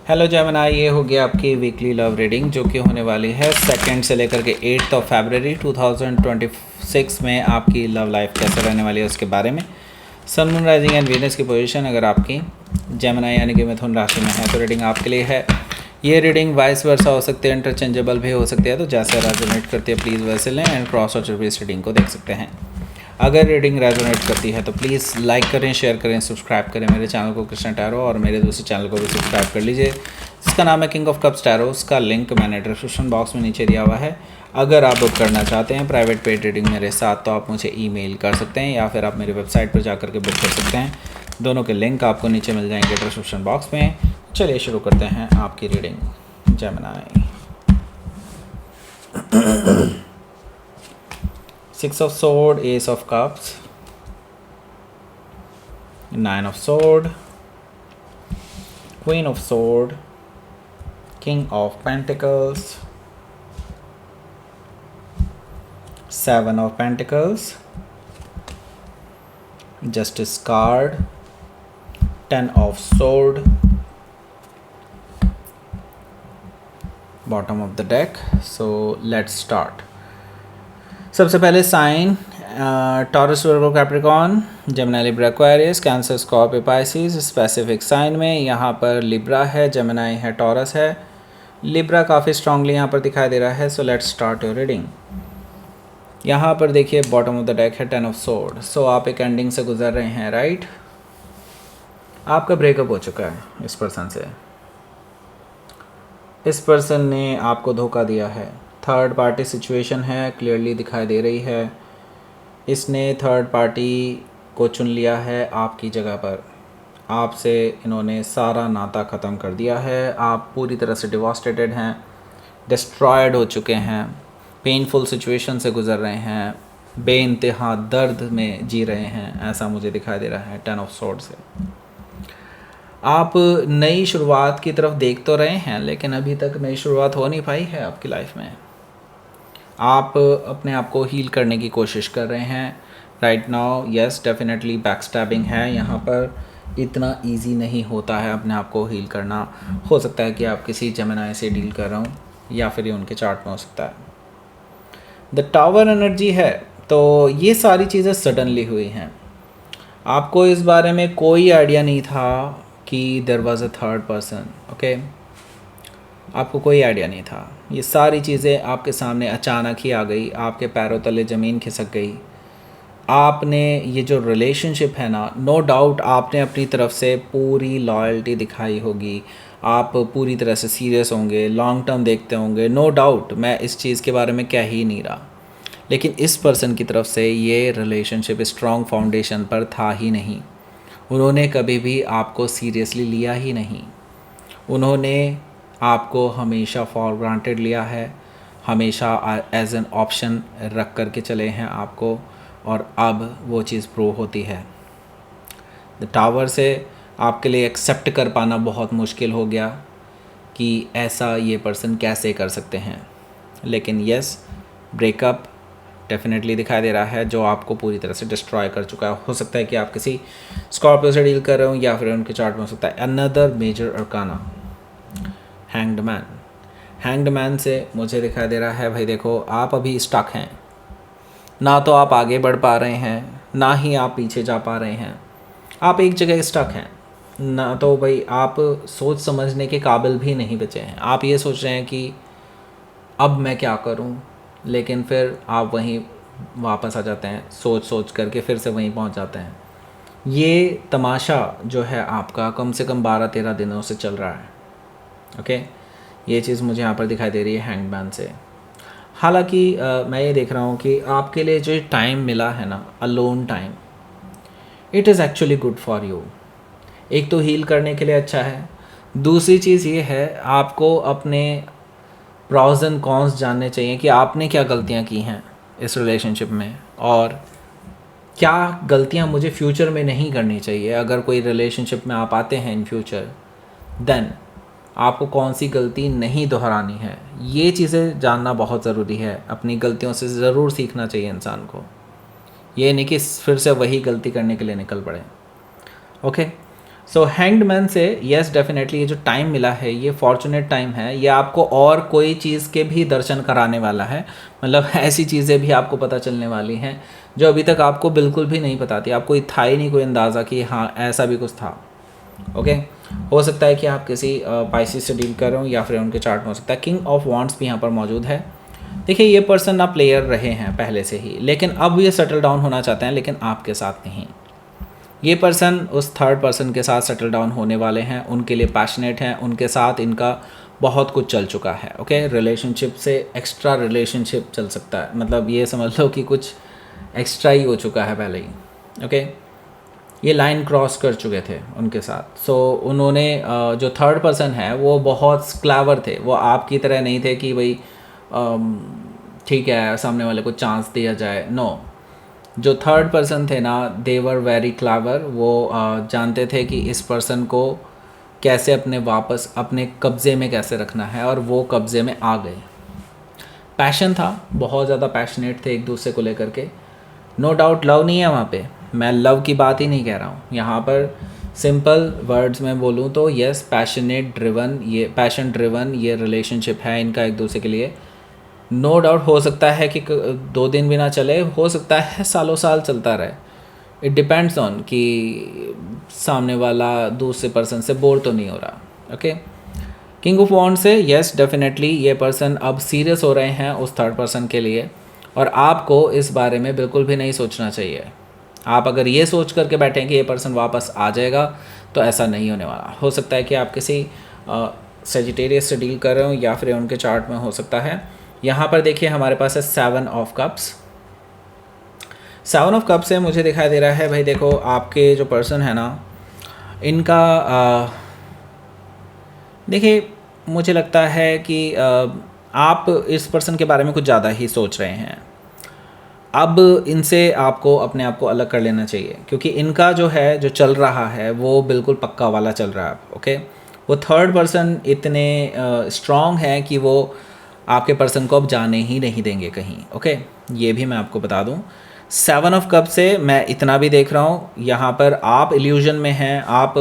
Hello Gemini, ये हो गया आपकी वीकली लव रीडिंग जो कि होने वाली है 2 से लेकर के 8 फरवरी 2026 में। आपकी लव लाइफ कैसे रहने वाली है उसके बारे में। सन, मून, राइजिंग एंड वीनस की पोजीशन अगर आपकी जेमिनी यानी कि मिथुन राशि में है तो रीडिंग आपके लिए है। ये रीडिंग वाइस वर्सा हो सकती है, इंटरचेंजेबल भी हो सकती है, तो जैसे रेजोनेट करती है प्लीज़ वैसे लें एंड क्रॉस और इस रीडिंग को देख सकते हैं। अगर रीडिंग रेजोनेट करती है तो प्लीज़ लाइक करें, शेयर करें, सब्सक्राइब करें मेरे चैनल को कृष्ण टैरो, और मेरे दूसरे चैनल को भी सब्सक्राइब कर लीजिए जिसका नाम है किंग ऑफ कप्स टैरो। उसका लिंक मैंने डिस्क्रिप्शन बॉक्स में नीचे दिया हुआ है। अगर आप बुक करना चाहते हैं प्राइवेट पेड रीडिंग मेरे साथ तो आप मुझे ईमेल कर सकते हैं या फिर आप मेरी वेबसाइट पर जाकर के बुक कर सकते हैं। दोनों के लिंक आपको नीचे मिल जाएंगे डिस्क्रिप्शन बॉक्स में। चलिए शुरू करते हैं आपकी reading Gemini. 6 of Sword, Ace of Cups, 9 of Sword, Queen of Sword, King of Pentacles, 7 of Pentacles, Justice card, 10 of Sword, bottom of the deck. So let's start. सबसे पहले sign Taurus, Virgo, Capricorn, Gemini, Libra, Aquarius, Cancer, Scorpio, Pisces. Specific sign में यहाँ पर Libra है, Gemini है, taurus है। Libra काफ़ी strongly यहाँ पर दिखाई दे रहा है। So let's start your reading. यहाँ पर देखिए बॉटम ऑफ द डेक है 10 ऑफ सोर्ड। सो आप एक एंडिंग से गुजर रहे हैं, राइट। आपका ब्रेकअप हो चुका है इस पर्सन से। इस पर्सन ने आपको धोखा दिया है। थर्ड पार्टी सिचुएशन है, क्लियरली दिखाई दे रही है। इसने थर्ड पार्टी को चुन लिया है आपकी जगह पर। आपसे इन्होंने सारा नाता ख़त्म कर दिया है। आप पूरी तरह से डिवास्टेटेड हैं, डिस्ट्रॉयड हो चुके हैं, पेनफुल सिचुएशन से गुज़र रहे हैं, बेइंतहा दर्द में जी रहे हैं, ऐसा मुझे दिखाई दे रहा है 10 ऑफ सोर्ड से। आप नई शुरुआत की तरफ देख तो रहे हैं लेकिन अभी तक नई शुरुआत हो नहीं पाई है आपकी लाइफ में। आप अपने आप को हील करने की कोशिश कर रहे हैं right now. Yes, definitely backstabbing है यहाँ पर। इतना इजी नहीं होता है अपने आप को हील करना। हो सकता है कि आप किसी जेमिनी से डील कर रहे हो या फिर ये उनके चार्ट में हो सकता है। द टावर एनर्जी है, तो ये सारी चीज़ें सडनली हुई हैं। आपको इस बारे में कोई आइडिया नहीं था कि there was a third person, okay. आपको कोई आइडिया नहीं था। ये सारी चीज़ें आपके सामने अचानक ही आ गई, आपके पैरों तले ज़मीन खिसक गई। आपने ये जो रिलेशनशिप है ना, नो डाउट आपने अपनी तरफ से पूरी लॉयल्टी दिखाई होगी। आप पूरी तरह से सीरियस होंगे, लॉन्ग टर्म देखते होंगे, नो डाउट। मैं इस चीज़ के बारे में कह ही नहीं रहा। लेकिन इस पर्सन की तरफ से ये रिलेशनशिप स्ट्रॉन्ग फाउंडेशन पर था ही नहीं। उन्होंने कभी भी आपको सीरियसली लिया ही नहीं। उन्होंने आपको हमेशा फॉर ग्रांटेड लिया है, हमेशा एज एन ऑप्शन रख कर के चले हैं आपको, और अब वो चीज़ प्रूव होती है। द टावर से आपके लिए एक्सेप्ट कर पाना बहुत मुश्किल हो गया कि ऐसा ये पर्सन कैसे कर सकते हैं। लेकिन यस, ब्रेकअप डेफिनेटली दिखाई दे रहा है जो आपको पूरी तरह से डिस्ट्रॉय कर चुका है। हो सकता है कि आप किसी स्कॉर्पियो से डील कर रहे हो या फिर उनके चार्ट में हो सकता है। Another major arcana, hanged man. Hanged man से मुझे दिखाई दे रहा है भाई देखो, आप अभी स्टक हैं। ना तो आप आगे बढ़ पा रहे हैं, ना ही आप पीछे जा पा रहे हैं। आप एक जगह स्टक हैं। ना तो भाई आप सोच समझने के काबिल भी नहीं बचे हैं। आप ये सोच रहे हैं कि अब मैं क्या करूं, लेकिन फिर आप वहीं वापस आ जाते हैं, सोच सोच करके फिर से वहीं पहुंच जाते हैं। ये तमाशा जो है आपका कम से कम 12-13 दिनों से चल रहा है, ओके। ये चीज़ मुझे यहाँ पर दिखाई दे रही है हैंगमैन से। हालांकि मैं ये देख रहा हूँ कि आपके लिए जो टाइम मिला है ना, alone time, it is actually good for you. एक तो हील करने के लिए अच्छा है। दूसरी चीज़ ये है, आपको अपने प्रॉज एंड कॉन्स जानने चाहिए कि आपने क्या गलतियाँ की हैं इस रिलेशनशिप में, और क्या गलतियाँ मुझे फ्यूचर में नहीं करनी चाहिए। अगर कोई रिलेशनशिप में आप आते हैं इन फ्यूचर, देन आपको कौन सी गलती नहीं दोहरानी है। ये चीज़ें जानना बहुत ज़रूरी है। अपनी गलतियों से ज़रूर सीखना चाहिए इंसान को। ये नहीं कि फिर से वही गलती करने के लिए निकल पड़े, ओके। सो हैंग्ड मैन से यस डेफिनेटली ये जो टाइम मिला है ये फॉर्चुनेट टाइम है, ये आपको और कोई चीज़ के भी दर्शन कराने वाला है। मतलब ऐसी चीज़ें भी आपको पता चलने वाली हैं जो अभी तक आपको बिल्कुल भी नहीं पता थी, आपको था ही नहीं कोई अंदाज़ा कि हाँ ऐसा भी कुछ था। ओके, हो सकता है कि आप किसी पाइसिस से डील कर रहे हो या फिर उनके चार्ट में हो सकता है। किंग ऑफ वॉन्ड्स भी यहाँ पर मौजूद है। देखिए ये पर्सन ना प्लेयर रहे हैं पहले से ही, लेकिन अब ये सेटल डाउन होना चाहते हैं, लेकिन आपके साथ नहीं। ये पर्सन उस थर्ड पर्सन के साथ सेटल डाउन होने वाले हैं, उनके लिए पैशनेट हैं, उनके साथ इनका बहुत कुछ चल चुका है। ओके, रिलेशनशिप से एक्स्ट्रा रिलेशनशिप चल सकता है, मतलब ये समझ लो कि कुछ एक्स्ट्रा ही हो चुका है पहले ही। ओके, ये लाइन क्रॉस कर चुके थे उनके साथ। सो उन्होंने जो थर्ड पर्सन है वो बहुत क्लेवर थे, वो आपकी तरह नहीं थे कि भाई ठीक है सामने वाले को चांस दिया जाए। नो, जो थर्ड पर्सन थे ना दे वर वेरी क्लेवर। वो जानते थे कि इस पर्सन को कैसे अपने वापस अपने कब्ज़े में कैसे रखना है, और वो कब्ज़े में आ गए। पैशन था, बहुत ज़्यादा पैशनेट थे एक दूसरे को लेकर के। नो डाउट लव नहीं है वहाँ पे, मैं लव की बात ही नहीं कह रहा हूँ यहाँ पर। सिंपल वर्ड्स में बोलूँ तो यस, पैशनेट ड्रिवन, ये पैशन ड्रिवन ये रिलेशनशिप है इनका एक दूसरे के लिए। नो डाउट हो सकता है कि 2 दिन भी ना चले, हो सकता है सालों साल चलता रहे। इट डिपेंड्स ऑन कि सामने वाला दूसरे पर्सन से बोर तो नहीं हो रहा। ओके, किंग ऑफ वॉन्ड से यस डेफिनेटली ये पर्सन अब सीरियस हो रहे हैं उस थर्ड पर्सन के लिए, और आपको इस बारे में बिल्कुल भी नहीं सोचना चाहिए। आप अगर ये सोच करके बैठें कि ये पर्सन वापस आ जाएगा तो ऐसा नहीं होने वाला। हो सकता है कि आप किसी सेजिटेरियस से डील कर रहे हो या फिर उनके चार्ट में हो सकता है। यहाँ पर देखिए हमारे पास है 7 ऑफ कप्स। 7 ऑफ कप्स से मुझे दिखाई दे रहा है भाई देखो आपके जो पर्सन है ना इनका देखिए मुझे लगता है कि आप इस पर्सन के बारे में कुछ ज़्यादा ही सोच रहे हैं। अब इनसे आपको अपने आप को अलग कर लेना चाहिए, क्योंकि इनका जो है जो चल रहा है वो बिल्कुल पक्का वाला चल रहा है। ओके, वो थर्ड पर्सन इतने स्ट्रॉन्ग है कि वो आपके पर्सन को अब जाने ही नहीं देंगे कहीं। ओके, ये भी मैं आपको बता दूं। 7 ऑफ कप से मैं इतना भी देख रहा हूँ यहाँ पर आप इल्यूजन में हैं, आप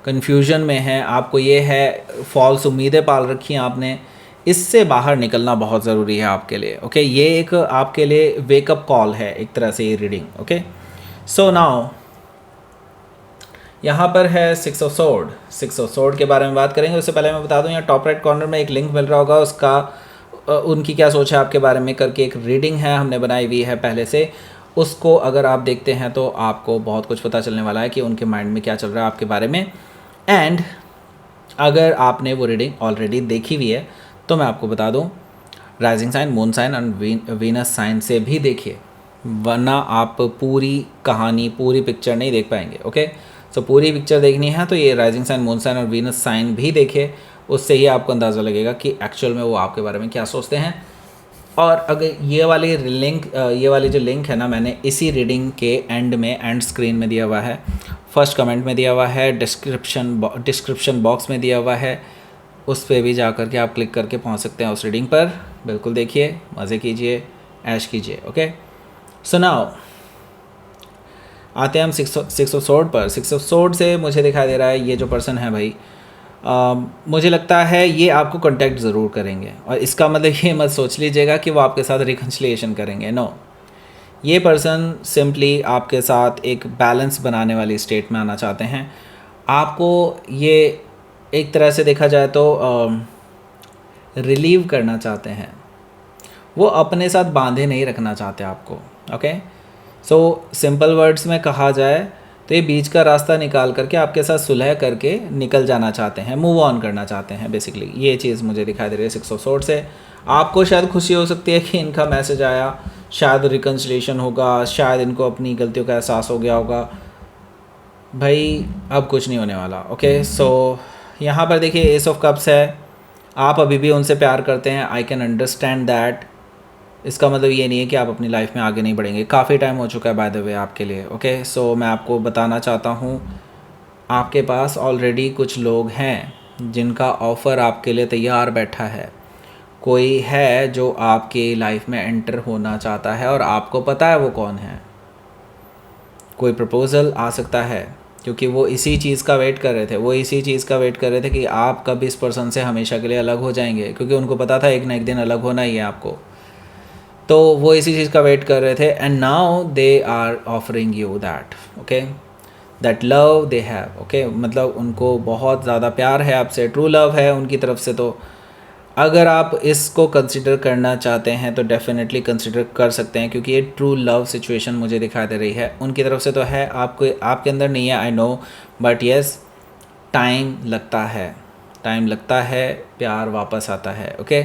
कन्फ्यूजन में हैं, आपको ये है फॉल्स उम्मीदें पाल रखी हैं आपने। इससे बाहर निकलना बहुत ज़रूरी है आपके लिए। ओके, ये एक आपके लिए वेकअप कॉल है एक तरह से ये रीडिंग। ओके, सो नाउ यहाँ पर है 6 ऑफ सोर्ड। 6 ऑफ सोर्ड के बारे में बात करेंगे। उससे पहले मैं बता दूँ यहाँ टॉप राइट कॉर्नर में एक लिंक मिल रहा होगा, उसका उनकी क्या सोच है आपके बारे में करके एक रीडिंग है हमने बनाई हुई है पहले से। उसको अगर आप देखते हैं तो आपको बहुत कुछ पता चलने वाला है कि उनके माइंड में क्या चल रहा है आपके बारे में। एंड अगर आपने वो रीडिंग ऑलरेडी देखी हुई है तो मैं आपको बता दूं राइजिंग साइन, मून साइन और वीनस साइन से भी देखिए, वरना आप पूरी कहानी पूरी पिक्चर नहीं देख पाएंगे। ओके, सो पूरी पिक्चर देखनी है तो ये राइजिंग साइन, मून साइन और वीनस साइन भी देखिए, उससे ही आपको अंदाज़ा लगेगा कि एक्चुअल में वो आपके बारे में क्या सोचते हैं। और अगर ये वाली जो लिंक है ना मैंने इसी रीडिंग के एंड में एंड स्क्रीन में दिया हुआ है, फर्स्ट कमेंट में दिया हुआ है, डिस्क्रिप्शन बॉक्स में दिया हुआ है, उस पर भी जा कर के आप क्लिक करके पहुंच सकते हैं उस रीडिंग पर। बिल्कुल देखिए, मज़े कीजिए, ऐश कीजिए। ओके, सो नाउ आते हैं हम 6 ऑफ सोर्ड पर। 6 ऑफ सोर्ड से मुझे दिखाई दे रहा है ये जो पर्सन है भाई मुझे लगता है ये आपको कांटेक्ट ज़रूर करेंगे, और इसका मतलब ये मत सोच लीजिएगा कि वो आपके साथ रिकन्सिलिएशन करेंगे। नो, ये पर्सन सिंपली आपके साथ एक बैलेंस बनाने वाली स्टेट में आना चाहते हैं। आपको ये एक तरह से देखा जाए तो रिलीव करना चाहते हैं, वो अपने साथ बांधे नहीं रखना चाहते आपको। ओके, सो सिंपल वर्ड्स में कहा जाए तो ये बीच का रास्ता निकाल करके आपके साथ सुलह करके निकल जाना चाहते हैं, मूव ऑन करना चाहते हैं बेसिकली। ये चीज़ मुझे दिखाई दे रही है 6 ऑफ सोर्ड से। आपको शायद खुशी हो सकती है कि इनका मैसेज आया, शायद रिकन्सिलिएशन होगा, शायद इनको अपनी गलतियों का एहसास हो गया होगा। भाई अब कुछ नहीं होने वाला। ओके, सो यहाँ पर देखिए एस ऑफ कप्स है, आप अभी भी उनसे प्यार करते हैं, आई कैन अंडरस्टैंड दैट। इसका मतलब ये नहीं है कि आप अपनी लाइफ में आगे नहीं बढ़ेंगे, काफ़ी टाइम हो चुका है बाय द वे आपके लिए। ओके, सो मैं आपको बताना चाहता हूँ आपके पास ऑलरेडी कुछ लोग हैं जिनका ऑफ़र आपके लिए तैयार बैठा है। कोई है जो आपकी लाइफ में एंटर होना चाहता है और आपको पता है वो कौन है। कोई प्रपोज़ल आ सकता है, क्योंकि वो इसी चीज़ का वेट कर रहे थे, वो इसी चीज़ का वेट कर रहे थे कि आप कब इस पर्सन से हमेशा के लिए अलग हो जाएंगे, क्योंकि उनको पता था एक ना एक दिन अलग होना ही है आपको। तो वो इसी चीज़ का वेट कर रहे थे, and now they are offering you that, okay, that love they have, okay, मतलब उनको बहुत ज़्यादा प्यार है आपसे, ट्रू लव है उनकी तरफ से। तो अगर आप इसको कंसिडर करना चाहते हैं तो डेफिनेटली कंसिडर कर सकते हैं, क्योंकि ये ट्रू लव सिचुएशन मुझे दिखाई दे रही है उनकी तरफ से। तो है, आपको आपके अंदर नहीं है, I know, but yes time लगता है, टाइम लगता है, प्यार वापस आता है, ओके।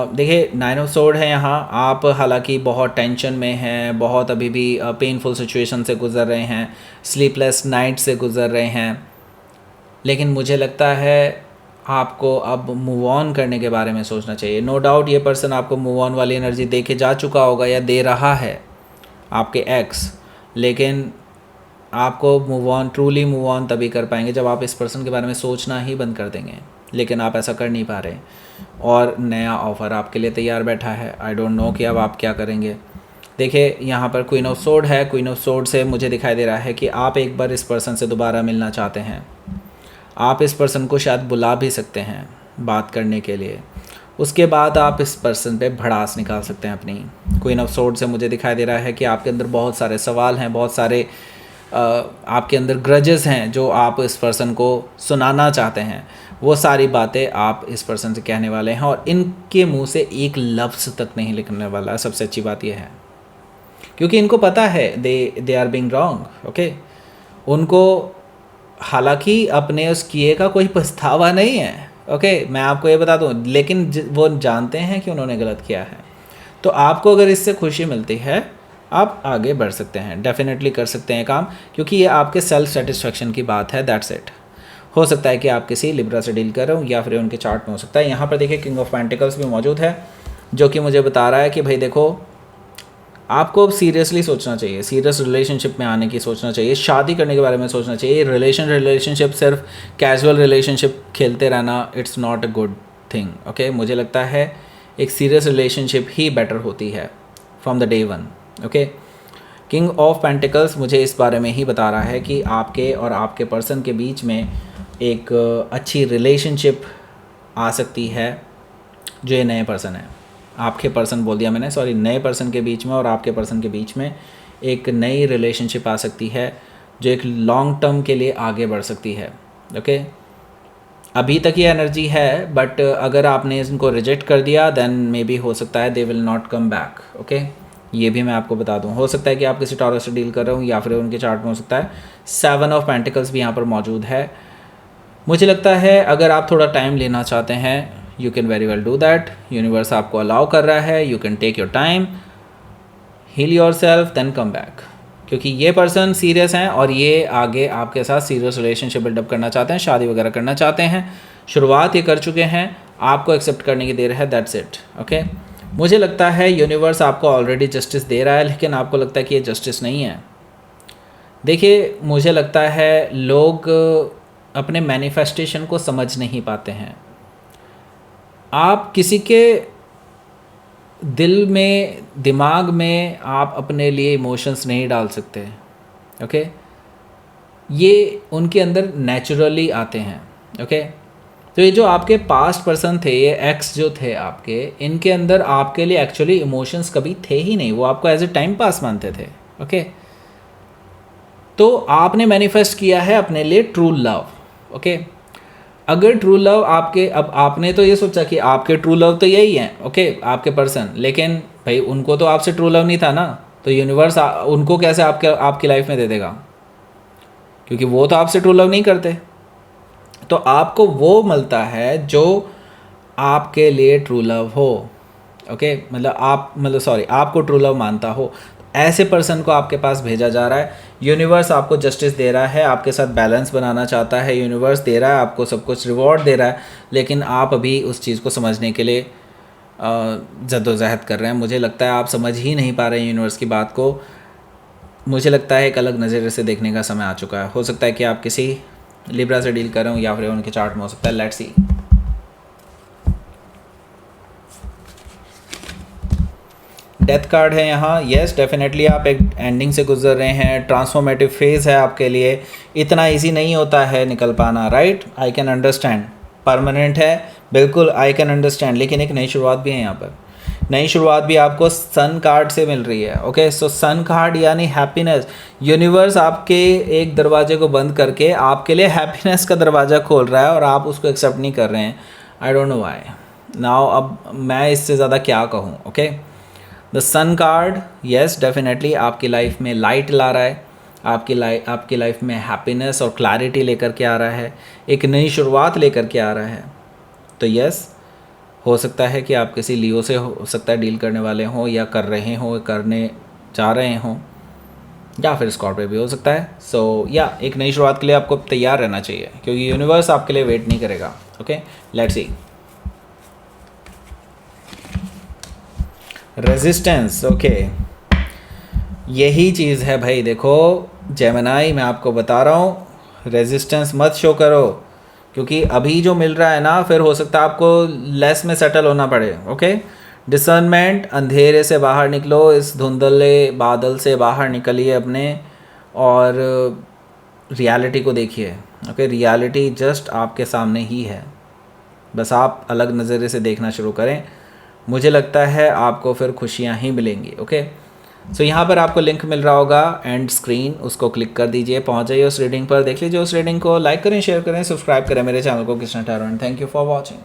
देखिए 9 ऑफ सोर्ड है यहाँ, आप हालांकि बहुत टेंशन में हैं, बहुत अभी भी पेनफुल सिचुएशन से गुज़र रहे हैं, स्लीपलेस नाइट से गुज़र रहे हैं, लेकिन मुझे लगता है आपको अब मूव ऑन करने के बारे में सोचना चाहिए। नो डाउट ये पर्सन आपको मूव ऑन वाली एनर्जी दे के जा चुका होगा या दे रहा है, आपके एक्स, लेकिन आपको move on, truly move on तभी कर पाएंगे जब आप इस पर्सन के बारे में सोचना ही बंद कर देंगे, लेकिन आप ऐसा कर नहीं पा रहे। और नया ऑफ़र आपके लिए तैयार बैठा है, आई डोंट नो कि अब आप क्या करेंगे। देखिए यहाँ पर क्वीन ऑफ सोर्ड है, क्वीन ऑफ सोर्ड से मुझे दिखाई दे रहा है कि आप एक बार इस पर्सन से दोबारा मिलना चाहते हैं, आप इस पर्सन को शायद बुला भी सकते हैं बात करने के लिए, उसके बाद आप इस पर्सन पे भड़ास निकाल सकते हैं अपनी। क्वीन ऑफ सोर्ड से मुझे दिखाई दे रहा है कि आपके अंदर बहुत सारे सवाल हैं, बहुत सारे आपके अंदर ग्रजेस हैं जो आप इस पर्सन को सुनाना चाहते हैं, वो सारी बातें आप इस पर्सन से कहने वाले हैं, और इनके मुंह से एक लफ्ज़ तक नहीं निकलने वाला। सबसे अच्छी बात यह है, क्योंकि इनको पता है they are being wrong, okay. उनको हालांकि अपने उस किए का कोई पछतावा नहीं है, ओके, मैं आपको ये बता दूं, लेकिन वो जानते हैं कि उन्होंने गलत किया है। तो आपको अगर इससे खुशी मिलती है, आप आगे बढ़ सकते हैं, डेफिनेटली कर सकते हैं काम, क्योंकि ये आपके सेल्फ सेटिस्फेक्शन की बात है, दैट्स इट। हो सकता है कि आप किसी लिब्रा से डील कर रहे हो, या फिर उनके चार्ट में हो सकता है। यहाँ पर देखिए किंग ऑफ पेंटिकल्स भी मौजूद है, जो कि मुझे बता रहा है कि भाई देखो, आपको अब सीरियसली सोचना चाहिए, सीरियस रिलेशनशिप में आने की सोचना चाहिए, शादी करने के बारे में सोचना चाहिए। रिलेशनशिप सिर्फ कैजुअल रिलेशनशिप खेलते रहना, it's not a good thing, okay. मुझे लगता है एक सीरियस रिलेशनशिप ही बेटर होती है from the day one, okay. King of pentacles मुझे इस बारे में ही बता रहा है कि आपके और आपके पर्सन के बीच में एक अच्छी रिलेशनशिप आ सकती है, जो ये नए पर्सन है, आपके पर्सन बोल दिया मैंने, सॉरी, नए पर्सन के बीच में और आपके पर्सन के बीच में एक नई रिलेशनशिप आ सकती है, जो एक लॉन्ग टर्म के लिए आगे बढ़ सकती है, ओके। अभी तक ये एनर्जी है, बट अगर आपने इनको रिजेक्ट कर दिया, देन मे बी हो सकता है they will not come back, okay. ये भी मैं आपको बता दूं, हो सकता है कि आप किसी टॉरस से डील कर रहे हो, या फिर उनके चार्ट में हो सकता है 7 ऑफ पेंटिकल्स भी यहाँ पर मौजूद है। मुझे लगता है अगर आप थोड़ा टाइम लेना चाहते हैं, you can very well do that, universe आपको अलाउ कर रहा है, you can take your time, heal yourself, then come back, क्योंकि ये पर्सन सीरियस हैं और ये आगे आपके साथ सीरियस रिलेशनशिप बिल्डअप करना चाहते हैं, शादी वगैरह करना चाहते हैं, शुरुआत ये कर चुके हैं, आपको एक्सेप्ट करने की देर है, दैट्स इट, ओके। मुझे लगता है यूनिवर्स आपको ऑलरेडी जस्टिस दे रहा है, लेकिन आपको लगता है कि ये जस्टिस नहीं है। देखिए मुझे लगता है लोग अपने मैनिफेस्टेशन को समझ नहीं पाते हैं। आप किसी के दिल में, दिमाग में आप अपने लिए इमोशंस नहीं डाल सकते, ओके। ये उनके अंदर नेचुरली आते हैं, ओके। तो ये जो आपके पास्ट पर्सन थे, ये एक्स जो थे आपके, इनके अंदर आपके लिए एक्चुअली इमोशंस कभी थे ही नहीं, वो आपको एज ए टाइम पास मानते थे, ओके। तो आपने मैनिफेस्ट किया है अपने लिए ट्रू लव, ओके। अगर ट्रू लव आपके, अब आपने तो ये सोचा कि आपके ट्रू लव तो यही हैं, ओके, आपके पर्सन, लेकिन भाई उनको तो आपसे ट्रू लव नहीं था ना, तो यूनिवर्स उनको कैसे आपकी लाइफ में दे देगा, क्योंकि वो तो आपसे ट्रू लव नहीं करते। तो आपको वो मिलता है जो आपके लिए ट्रू लव हो, ओके, आपको ट्रू लव मानता हो, ऐसे पर्सन को आपके पास भेजा जा रहा है। यूनिवर्स आपको जस्टिस दे रहा है, आपके साथ बैलेंस बनाना चाहता है, यूनिवर्स दे रहा है आपको सब कुछ, रिवॉर्ड दे रहा है, लेकिन आप अभी उस चीज़ को समझने के लिए जद्दोजहद कर रहे हैं। मुझे लगता है आप समझ ही नहीं पा रहे हैं यूनिवर्स की बात को। मुझे लगता है एक अलग नज़रिए से देखने का समय आ चुका है। हो सकता है कि आप किसी लिब्रा से डील कर रहे हो, या फिर उनके चार्ट में हो सकता है, लेट्स सी। डेथ कार्ड है यहाँ। यस डेफिनेटली आप एक एंडिंग से गुजर रहे हैं, ट्रांसफॉर्मेटिव फेज़ है आपके लिए, इतना इजी नहीं होता है निकल पाना, right. I can understand, permanent है बिल्कुल, आई कैन अंडरस्टैंड, लेकिन एक नई शुरुआत भी है यहाँ पर। नई शुरुआत भी आपको सन कार्ड से मिल रही है। ओके, सो सन कार्ड यानी हैप्पीनेस। यूनिवर्स आपके एक दरवाजे को बंद करके आपके लिए हैप्पीनेस का दरवाज़ा खोल रहा है और आप उसको एक्सेप्ट नहीं कर रहे हैं। I don't know why now, अब मैं इससे ज़्यादा क्या कहूँ। Okay, the sun card yes definitely आपकी लाइफ में लाइट ला रहा है, आपकी लाइफ में हैप्पीनेस और क्लैरिटी लेकर के आ रहा है, एक नई शुरुआत लेकर के आ रहा है। तो यस, हो सकता है कि आप किसी लियो से हो सकता है डील करने वाले हों, या कर रहे हों, करने जा रहे हों, या फिर स्कॉर्पियो भी हो सकता है। सो या एक नई शुरुआत के लिए आपको तैयार रहना चाहिए, क्योंकि यूनिवर्स आपके लिए वेट नहीं करेगा। Okay, let's see. Resistance, okay, यही चीज़ है भाई। देखो जेमिनाई, मैं आपको बता रहा हूँ, रेजिस्टेंस मत शो करो, क्योंकि अभी जो मिल रहा है ना, फिर हो सकता है आपको लेस में सेटल होना पड़े। ओके, डिसर्नमेंट, अंधेरे से बाहर निकलो, इस धुंधले बादल से बाहर निकलिए अपने, और रियलिटी को देखिए। ओके, रियलिटी जस्ट आपके सामने ही है, बस आप अलग नज़रिए से देखना शुरू करें, मुझे लगता है आपको फिर खुशियाँ ही मिलेंगी। ओके, सो यहाँ पर आपको लिंक मिल रहा होगा एंड स्क्रीन, उसको क्लिक कर दीजिए, पहुँच जाइए उस रीडिंग पर, देख लीजिए उस रीडिंग को, लाइक करें, शेयर करें, सब्सक्राइब करें मेरे चैनल को Krishna tarot, and thank you for watching.